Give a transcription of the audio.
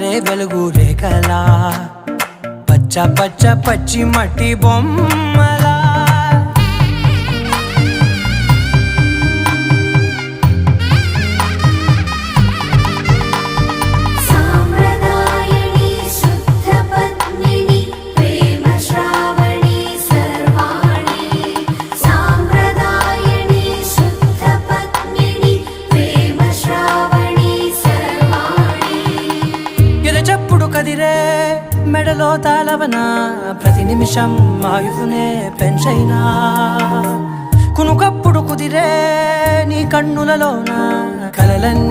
జారే వెలుగు రేఖలా పచ్చ పచ్చ పచ్చి మట్టి బొమ్మలా కదిరే మెడలో తాళవన ప్రతి నిమిషం ఆయుధునే పెంచైనా కునుకప్పుడు కుదిరే నీ కన్నులలోన కలలన్నీ